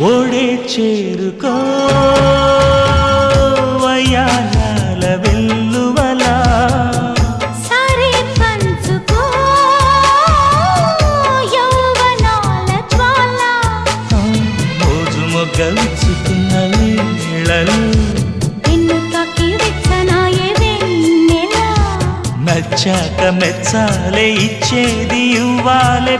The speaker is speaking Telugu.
ఓడే చేరుకో వయ్యాల వెల్లువలా సరే పంచుకో యౌవనాల జ్వాల మోజు మొగ్గ విచ్చుకున్న వేళలు నిన్ను తాకి వెచ్చనాయే వెన్నెల నచ్చాక మెచ్చాలే ఇచ్చేది ఇవ్వాలే